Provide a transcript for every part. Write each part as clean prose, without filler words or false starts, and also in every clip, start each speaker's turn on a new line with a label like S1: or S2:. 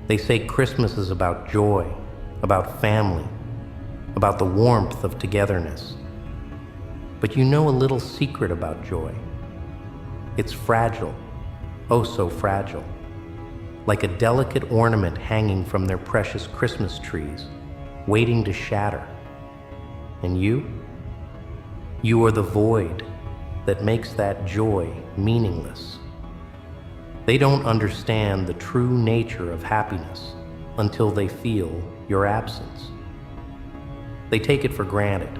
S1: They say Christmas is about joy, about family, about the warmth of togetherness. But you know a little secret about joy. It's fragile, oh so fragile, like a delicate ornament hanging from their precious Christmas trees, waiting to shatter. And you are the void that makes that joy meaningless. They don't understand the true nature of happiness until they feel your absence. They take it for granted,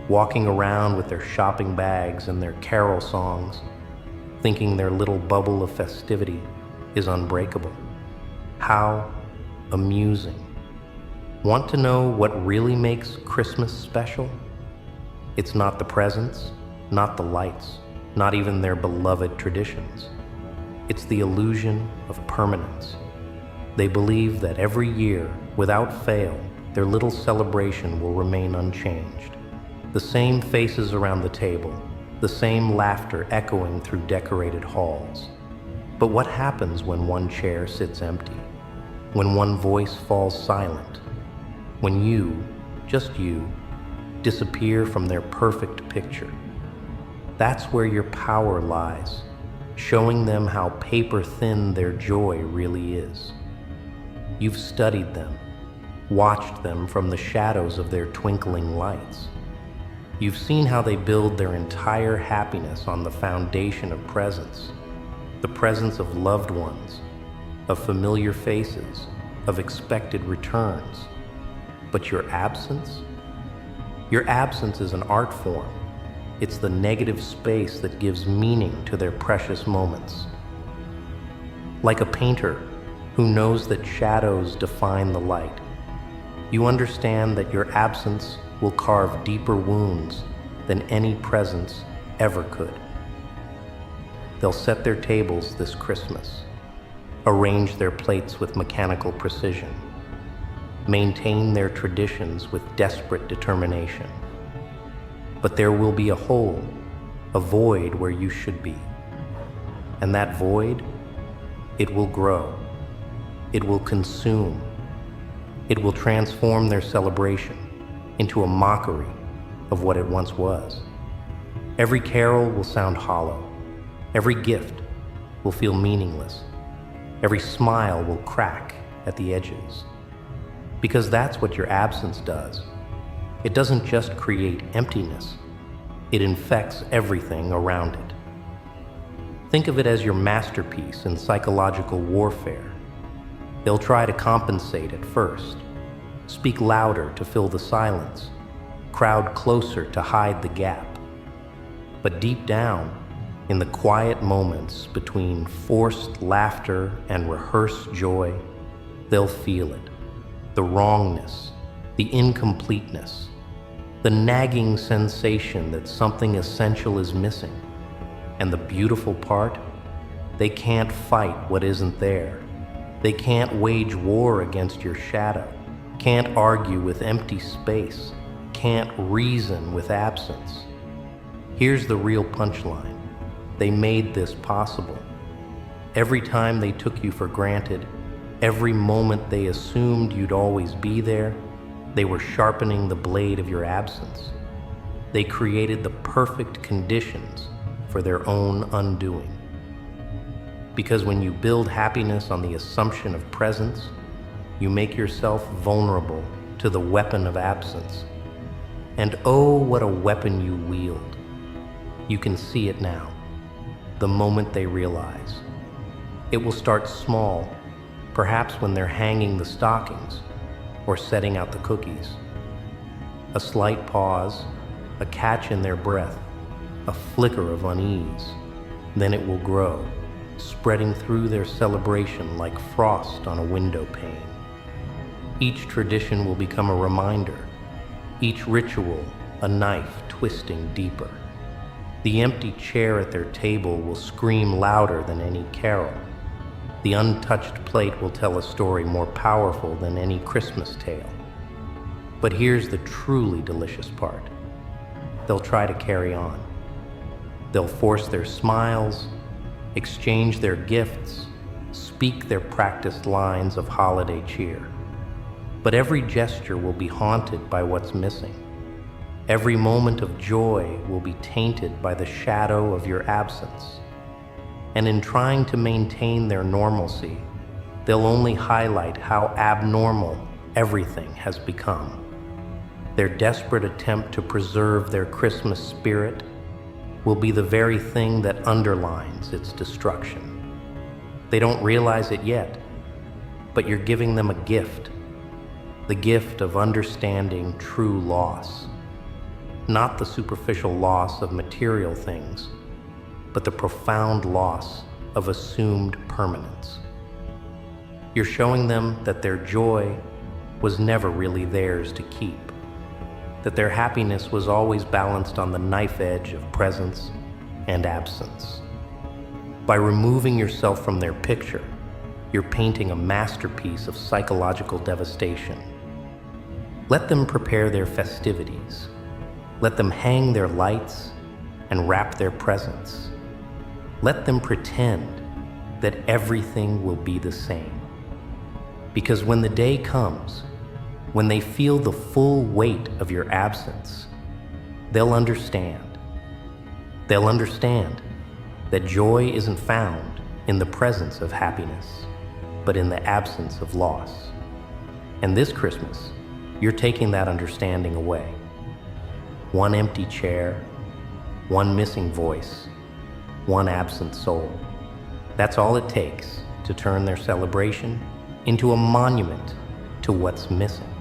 S1: walking around with their shopping bags and their carol songs, thinking their little bubble of festivity is unbreakable. How amusing. Want to know what really makes Christmas special? It's not the presents, not the lights, not even their beloved traditions. It's the illusion of permanence. They believe that every year, without fail, their little celebration will remain unchanged. The same faces around the table, the same laughter echoing through decorated halls. But what happens when one chair sits empty? When one voice falls silent? When you, just you, disappear from their perfect picture? That's where your power lies, showing them how paper-thin their joy really is. You've studied them, watched them from the shadows of their twinkling lights. You've seen how they build their entire happiness on the foundation of presence, the presence of loved ones, of familiar faces, of expected returns. But your absence? Your absence is an art form. It's the negative space that gives meaning to their precious moments. Like a painter who knows that shadows define the light, you understand that your absence will carve deeper wounds than any presence ever could. They'll set their tables this Christmas, arrange their plates with mechanical precision, maintain their traditions with desperate determination. But there will be a hole, a void where you should be. And that void, it will grow. It will consume. It will transform their celebration into a mockery of what it once was. Every carol will sound hollow. Every gift will feel meaningless. Every smile will crack at the edges. Because that's what your absence does. It doesn't just create emptiness, it infects everything around it. Think of it as your masterpiece in psychological warfare. They'll try to compensate at first, speak louder to fill the silence, crowd closer to hide the gap. But deep down, in the quiet moments between forced laughter and rehearsed joy, they'll feel it. The wrongness, the incompleteness, the nagging sensation that something essential is missing. And the beautiful part, they can't fight what isn't there. They can't wage war against your shadow, can't argue with empty space, can't reason with absence. Here's the real punchline. They made this possible. Every time they took you for granted, every moment they assumed you'd always be there, they were sharpening the blade of your absence. They created the perfect conditions for their own undoing. Because when you build happiness on the assumption of presence, you make yourself vulnerable to the weapon of absence. And oh, what a weapon you wield. You can see it now, the moment they realize. It will start small, perhaps when they're hanging the stockings or setting out the cookies. A slight pause, a catch in their breath, a flicker of unease. Then it will grow, spreading through their celebration like frost on a window pane. Each tradition will become a reminder, each ritual a knife twisting deeper. The empty chair at their table will scream louder than any carol. The untouched plate will tell a story more powerful than any Christmas tale. But here's the truly delicious part. They'll try to carry on. They'll force their smiles, exchange their gifts, speak their practiced lines of holiday cheer. But every gesture will be haunted by what's missing. Every moment of joy will be tainted by the shadow of your absence. And in trying to maintain their normalcy, they'll only highlight how abnormal everything has become. Their desperate attempt to preserve their Christmas spirit will be the very thing that underlines its destruction. They don't realize it yet, but you're giving them a gift, the gift of understanding true loss. Not the superficial loss of material things, but the profound loss of assumed permanence. You're showing them that their joy was never really theirs to keep, that their happiness was always balanced on the knife edge of presence and absence. By removing yourself from their picture, you're painting a masterpiece of psychological devastation. Let them prepare their festivities. Let them hang their lights and wrap their presents. Let them pretend that everything will be the same. Because when the day comes, when they feel the full weight of your absence, they'll understand. They'll understand that joy isn't found in the presence of happiness, but in the absence of loss. And this Christmas, you're taking that understanding away. One empty chair, one missing voice, one absent soul. That's all it takes to turn their celebration into a monument to what's missing.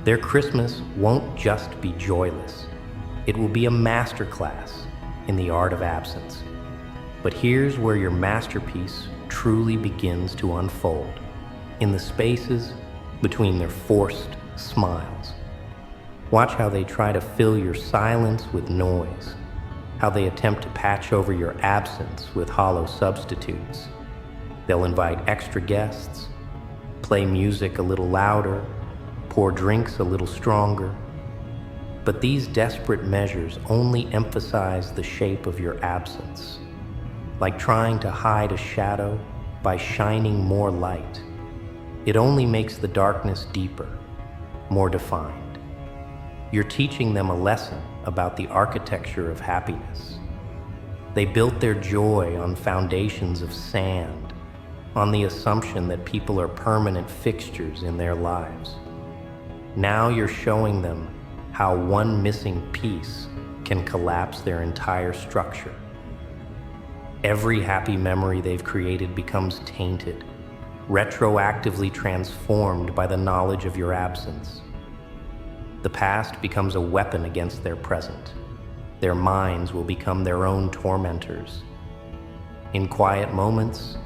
S1: Their Christmas won't just be joyless. It will be a masterclass in the art of absence. But here's where your masterpiece truly begins to unfold, in the spaces between their forced smiles. Watch how they try to fill your silence with noise, how they attempt to patch over your absence with hollow substitutes. They'll invite extra guests, play music a little louder, pour drinks a little stronger. But these desperate measures only emphasize the shape of your absence, like trying to hide a shadow by shining more light. It only makes the darkness deeper, more defined. You're teaching them a lesson about the architecture of happiness. They built their joy on foundations of sand, on the assumption that people are permanent fixtures in their lives. Now you're showing them how one missing piece can collapse their entire structure. Every happy memory they've created becomes tainted, retroactively transformed by the knowledge of your absence. The past becomes a weapon against their present. Their minds will become their own tormentors. In quiet moments,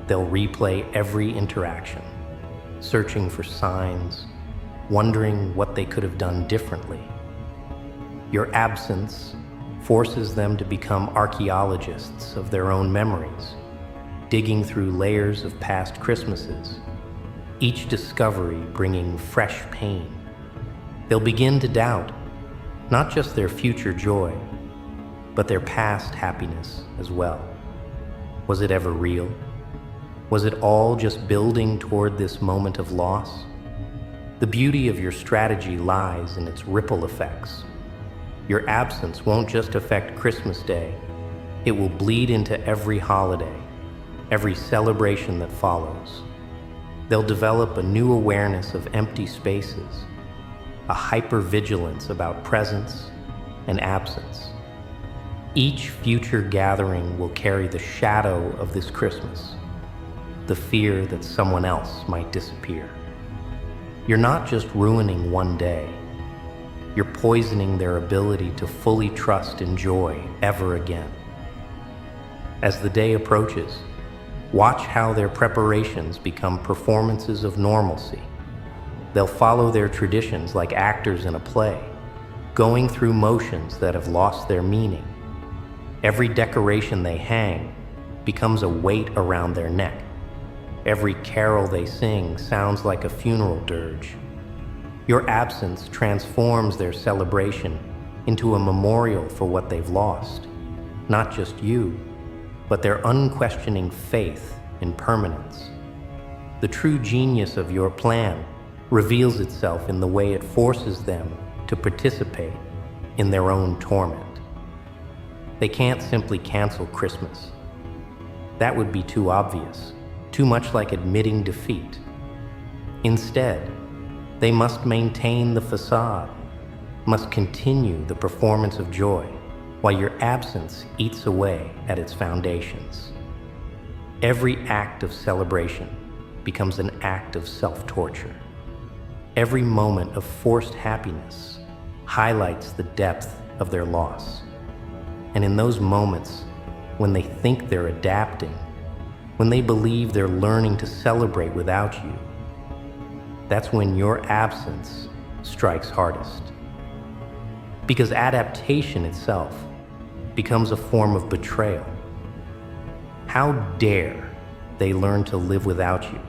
S1: they'll replay every interaction, searching for signs, wondering what they could have done differently. Your absence forces them to become archaeologists of their own memories, digging through layers of past Christmases, each discovery bringing fresh pain. They'll begin to doubt not just their future joy, but their past happiness as well. Was it ever real? Was it all just building toward this moment of loss? The beauty of your strategy lies in its ripple effects. Your absence won't just affect Christmas Day. It will bleed into every holiday, every celebration that follows. They'll develop a new awareness of empty spaces, a hypervigilance about presence and absence. Each future gathering will carry the shadow of this Christmas, the fear that someone else might disappear. You're not just ruining one day, you're poisoning their ability to fully trust in joy ever again. As the day approaches, watch how their preparations become performances of normalcy. They'll follow their traditions like actors in a play, going through motions that have lost their meaning. Every decoration they hang becomes a weight around their neck. Every carol they sing sounds like a funeral dirge. Your absence transforms their celebration into a memorial for what they've lost. Not just you, but their unquestioning faith in permanence. The true genius of your plan reveals itself in the way it forces them to participate in their own torment. They can't simply cancel Christmas. That would be too obvious, too much like admitting defeat. Instead, they must maintain the facade, must continue the performance of joy, while your absence eats away at its foundations. Every act of celebration becomes an act of self-torture. Every moment of forced happiness highlights the depth of their loss. And in those moments, when they think they're adapting, when they believe they're learning to celebrate without you, that's when your absence strikes hardest. Because adaptation itself becomes a form of betrayal. How dare they learn to live without you?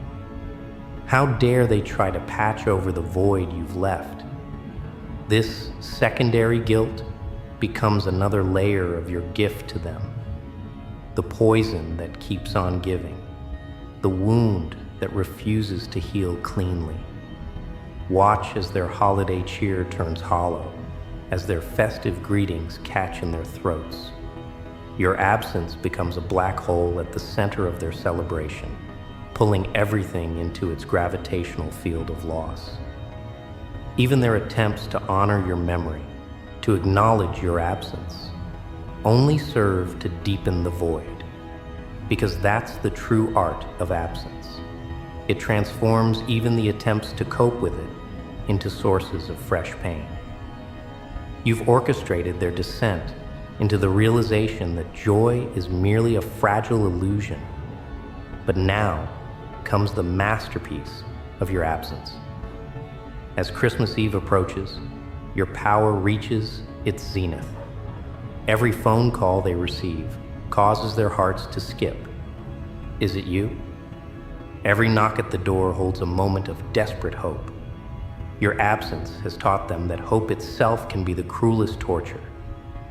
S1: How dare they try to patch over the void you've left? This secondary guilt becomes another layer of your gift to them. The poison that keeps on giving. The wound that refuses to heal cleanly. Watch as their holiday cheer turns hollow, as their festive greetings catch in their throats. Your absence becomes a black hole at the center of their celebration, pulling everything into its gravitational field of loss. Even their attempts to honor your memory, to acknowledge your absence, only serve to deepen the void, because that's the true art of absence. It transforms even the attempts to cope with it into sources of fresh pain. You've orchestrated their descent into the realization that joy is merely a fragile illusion. But now comes the masterpiece of your absence. As Christmas Eve approaches, your power reaches its zenith. Every phone call they receive causes their hearts to skip. Is it you? Every knock at the door holds a moment of desperate hope. Your absence has taught them that hope itself can be the cruelest torture,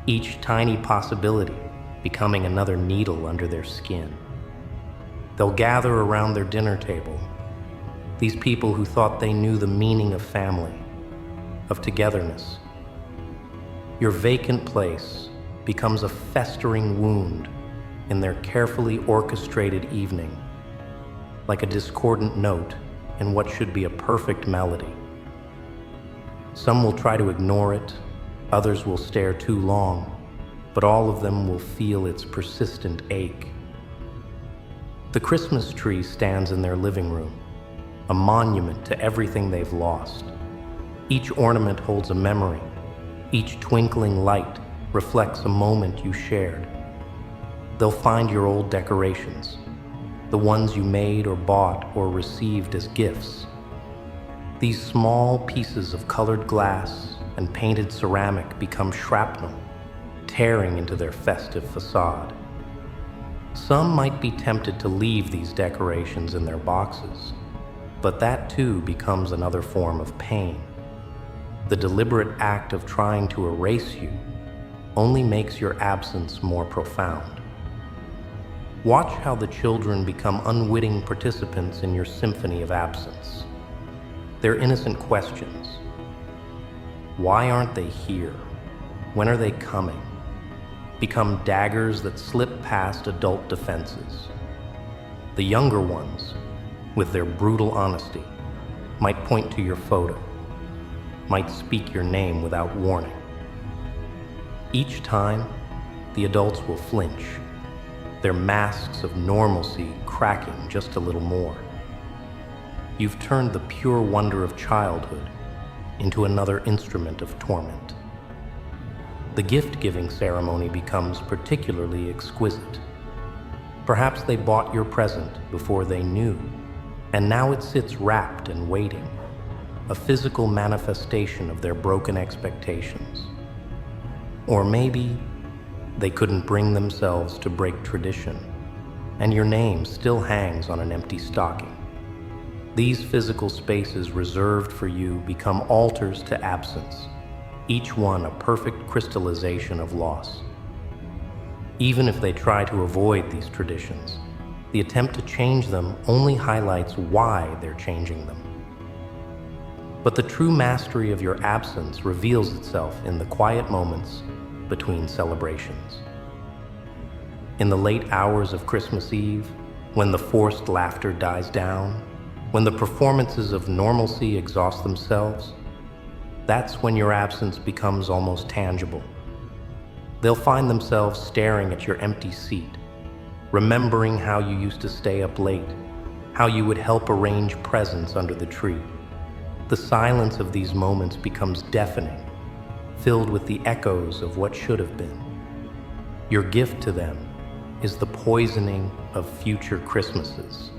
S1: each tiny possibility becoming another needle under their skin. They'll gather around their dinner table, these people who thought they knew the meaning of family, of togetherness. Your vacant place becomes a festering wound in their carefully orchestrated evening, like a discordant note in what should be a perfect melody. Some will try to ignore it, others will stare too long, but all of them will feel its persistent ache. The Christmas tree stands in their living room, a monument to everything they've lost. Each ornament holds a memory. Each twinkling light reflects a moment you shared. They'll find your old decorations, the ones you made or bought or received as gifts. These small pieces of colored glass and painted ceramic become shrapnel, tearing into their festive facade. Some might be tempted to leave these decorations in their boxes, but that too becomes another form of pain. The deliberate act of trying to erase you only makes your absence more profound. Watch how the children become unwitting participants in your symphony of absence. Their innocent questions. Why aren't they here? When are they coming? Become daggers that slip past adult defenses. The younger ones, with their brutal honesty, might point to your photo, might speak your name without warning. Each time, the adults will flinch, their masks of normalcy cracking just a little more. You've turned the pure wonder of childhood into another instrument of torment. The gift-giving ceremony becomes particularly exquisite. Perhaps they bought your present before they knew, and now it sits wrapped and waiting, a physical manifestation of their broken expectations. Or maybe they couldn't bring themselves to break tradition, and your name still hangs on an empty stocking. These physical spaces reserved for you become altars to absence, each one a perfect crystallization of loss. Even if they try to avoid these traditions, The attempt to change them only highlights why they're changing them. But the true mastery of your absence reveals itself in the quiet moments between celebrations. In the late hours of Christmas Eve, when the forced laughter dies down, when the performances of normalcy exhaust themselves, that's when your absence becomes almost tangible. They'll find themselves staring at your empty seat, remembering how you used to stay up late, how you would help arrange presents under the tree. The silence of these moments becomes deafening, filled with the echoes of what should have been. Your gift to them is the poisoning of future Christmases.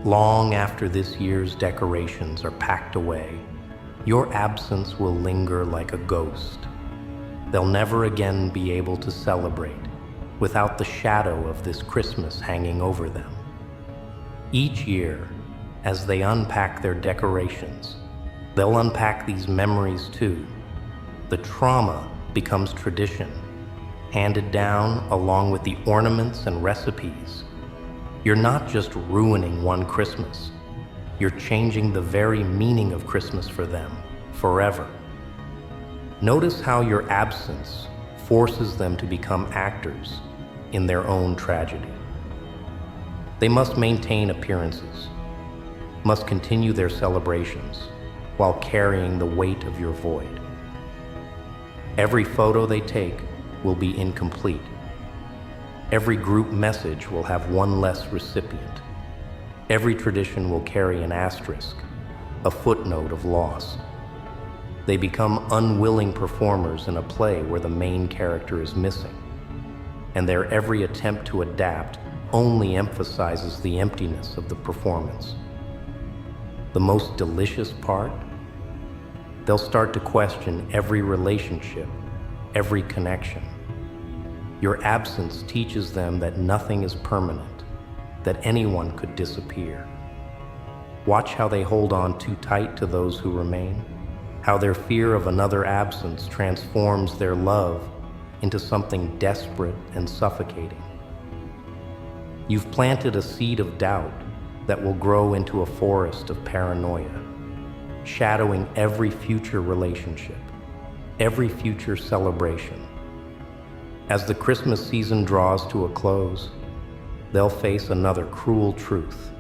S1: Long after this year's decorations are packed away, your absence will linger like a ghost. They'll never again be able to celebrate without the shadow of this Christmas hanging over them. Each year, as they unpack their decorations, they'll unpack these memories too. The trauma becomes tradition, handed down along with the ornaments and recipes. You're not just ruining one Christmas, you're changing the very meaning of Christmas for them, forever. Notice how your absence forces them to become actors in their own tragedy. They must maintain appearances, must continue their celebrations while carrying the weight of your void. Every photo they take will be incomplete. Every group message will have one less recipient. Every tradition will carry an asterisk, a footnote of loss. They become unwilling performers in a play where the main character is missing, and their every attempt to adapt only emphasizes the emptiness of the performance. The most delicious part? They'll start to question every relationship, every connection. Your absence teaches them that nothing is permanent, that anyone could disappear. Watch how they hold on too tight to those who remain, how their fear of another absence transforms their love into something desperate and suffocating. You've planted a seed of doubt that will grow into a forest of paranoia, shadowing every future relationship, every future celebration. As the Christmas season draws to a close, they'll face another cruel truth.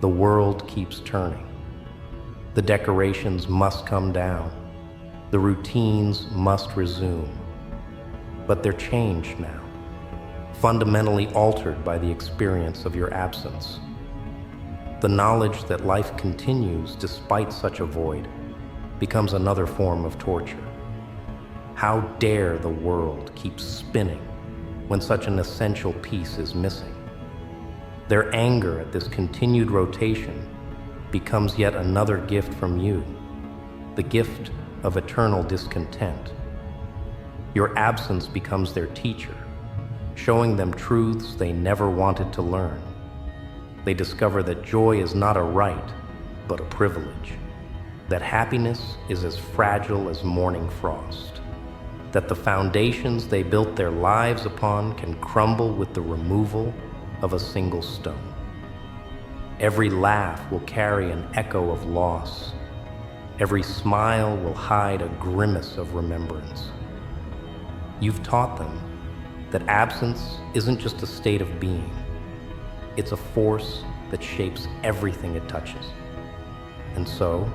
S1: The world keeps turning. The decorations must come down. The routines must resume. But they're changed now, fundamentally altered by the experience of your absence. The knowledge that life continues despite such a void becomes another form of torture. How dare the world keep spinning when such an essential piece is missing? Their anger at this continued rotation becomes yet another gift from you, the gift of eternal discontent. Your absence becomes their teacher, showing them truths they never wanted to learn. They discover that joy is not a right, but a privilege. That happiness is as fragile as morning frost. That the foundations they built their lives upon can crumble with the removal of a single stone. Every laugh will carry an echo of loss. Every smile will hide a grimace of remembrance. You've taught them that absence isn't just a state of being. It's a force that shapes everything it touches. And so,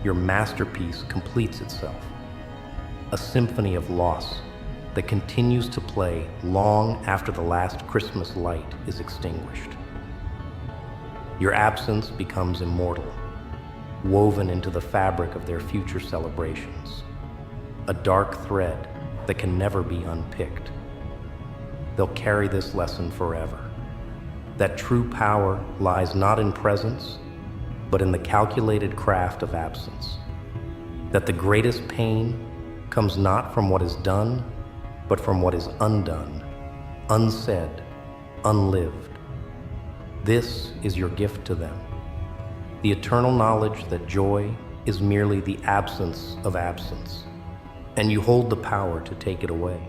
S1: your masterpiece completes itself. A symphony of loss that continues to play long after the last Christmas light is extinguished. Your absence becomes immortal, woven into the fabric of their future celebrations. A dark thread that can never be unpicked. They'll carry this lesson forever. That true power lies not in presence, but in the calculated craft of absence. That the greatest pain comes not from what is done, but from what is undone, unsaid, unlived. This is your gift to them. The eternal knowledge that joy is merely the absence of absence, and you hold the power to take it away.